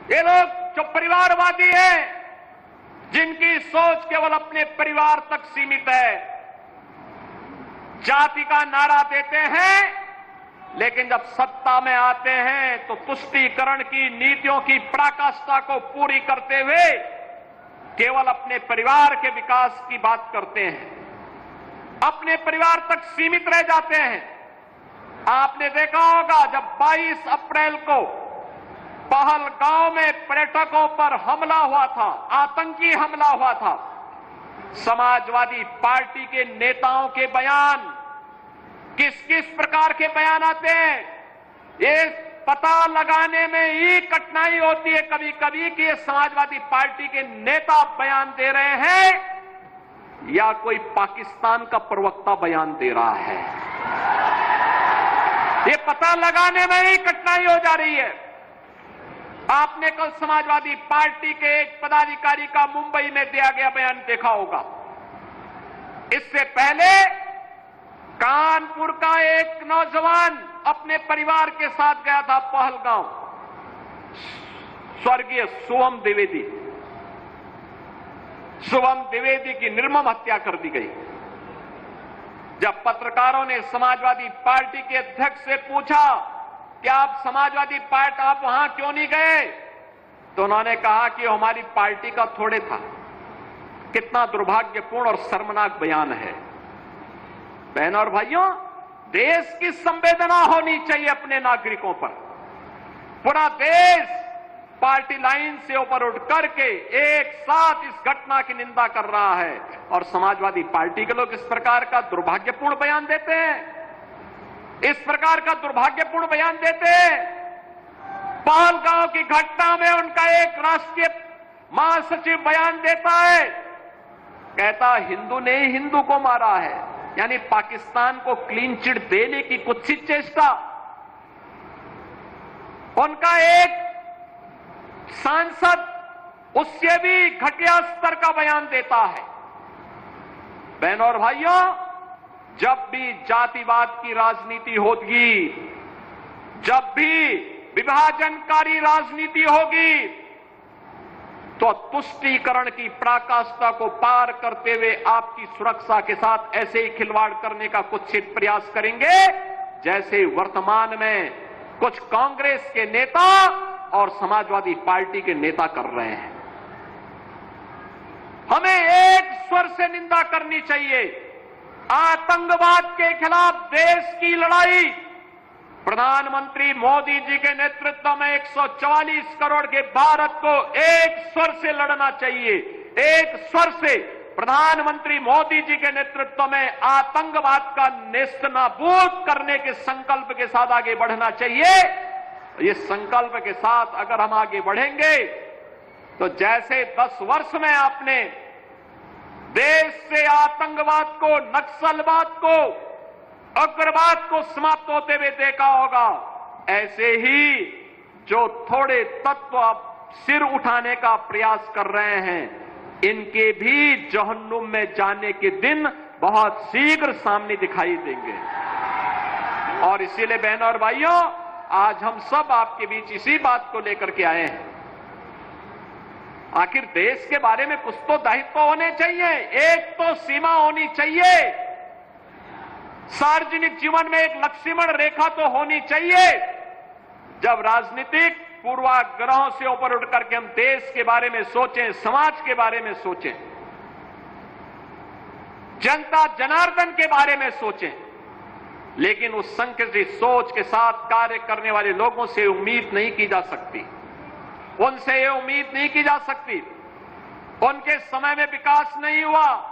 ये लोग जो परिवारवादी हैं, जिनकी सोच केवल अपने परिवार तक सीमित है, जाति का नारा देते हैं, लेकिन जब सत्ता में आते हैं तो तुष्टीकरण की नीतियों की पराकाष्ठा को पूरी करते हुए केवल अपने परिवार के विकास की बात करते हैं, अपने परिवार तक सीमित रह जाते हैं। आपने देखा होगा जब 22 अप्रैल को पहलगांव में पर्यटकों पर हमला हुआ था, आतंकी हमला हुआ था, समाजवादी पार्टी के नेताओं के बयान किस किस प्रकार के बयान आते हैं, ये पता लगाने में ही कठिनाई होती है कभी कभी कि ये समाजवादी पार्टी के नेता बयान दे रहे हैं या कोई पाकिस्तान का प्रवक्ता बयान दे रहा है। ये पता लगाने में ही कठिनाई हो जा रही है। आपने कल समाजवादी पार्टी के एक पदाधिकारी का मुंबई में दिया गया बयान देखा होगा। इससे पहले कानपुर का एक नौजवान अपने परिवार के साथ गया था पहलगांव, स्वर्गीय शुभम द्विवेदी की निर्मम हत्या कर दी गई। जब पत्रकारों ने समाजवादी पार्टी के अध्यक्ष से पूछा कि आप समाजवादी पार्टी आप वहां क्यों नहीं गए, तो उन्होंने कहा कि हमारी पार्टी का थोड़े था। कितना दुर्भाग्यपूर्ण और शर्मनाक बयान है। बहनों और भाइयों, देश की संवेदना होनी चाहिए अपने नागरिकों पर। पूरा देश पार्टी लाइन से ऊपर उठ करके एक साथ इस घटना की निंदा कर रहा है और समाजवादी पार्टी के लोग इस प्रकार का दुर्भाग्यपूर्ण बयान देते हैं, इस प्रकार का दुर्भाग्यपूर्ण बयान देते हैं। पहलगांव की घटना में उनका एक राष्ट्रीय महासचिव बयान देता है, कहता हिंदू ने ही हिंदू को मारा है, यानी पाकिस्तान को क्लीन चिट देने की कुत्सित चेष्टा। उनका एक सांसद उससे भी घटिया स्तर का बयान देता है। बहनों और भाइयों, जब भी जातिवाद की राजनीति होगी, जब भी विभाजनकारी राजनीति होगी, तो तुष्टीकरण की पराकाष्ठा को पार करते हुए आपकी सुरक्षा के साथ ऐसे ही खिलवाड़ करने का कुत्सित प्रयास करेंगे जैसे वर्तमान में कुछ कांग्रेस के नेता और समाजवादी पार्टी के नेता कर रहे हैं। हमें एक स्वर से निंदा करनी चाहिए। आतंकवाद के खिलाफ देश की लड़ाई प्रधानमंत्री मोदी जी के नेतृत्व में 144 करोड़ के भारत को एक स्वर से लड़ना चाहिए। एक स्वर से प्रधानमंत्री मोदी जी के नेतृत्व में आतंकवाद का नेस्तनाबूद करने के संकल्प के साथ आगे बढ़ना चाहिए। इस संकल्प के साथ अगर हम आगे बढ़ेंगे तो जैसे 10 वर्ष में आपने देश से आतंकवाद को, नक्सलवाद को, उग्रवाद को समाप्त होते हुए देखा होगा, ऐसे ही जो थोड़े तत्व सिर उठाने का प्रयास कर रहे हैं, इनके भी जहन्नुम में जाने के दिन बहुत शीघ्र सामने दिखाई देंगे। और इसीलिए बहनों और भाइयों, आज हम सब आपके बीच इसी बात को लेकर के आए हैं। आखिर देश के बारे में कुछ तो दायित्व होने चाहिए, एक तो सीमा होनी चाहिए। सार्वजनिक जीवन में एक लक्ष्मण रेखा तो होनी चाहिए। जब राजनीतिक पूर्वाग्रहों से ऊपर उठ करके हम देश के बारे में सोचें, समाज के बारे में सोचें, जनता जनार्दन के बारे में सोचें, लेकिन उस संकुचित सोच के साथ कार्य करने वाले लोगों से उम्मीद नहीं की जा सकती। उनसे ये उम्मीद नहीं की जा सकती। उनके समय में विकास नहीं हुआ।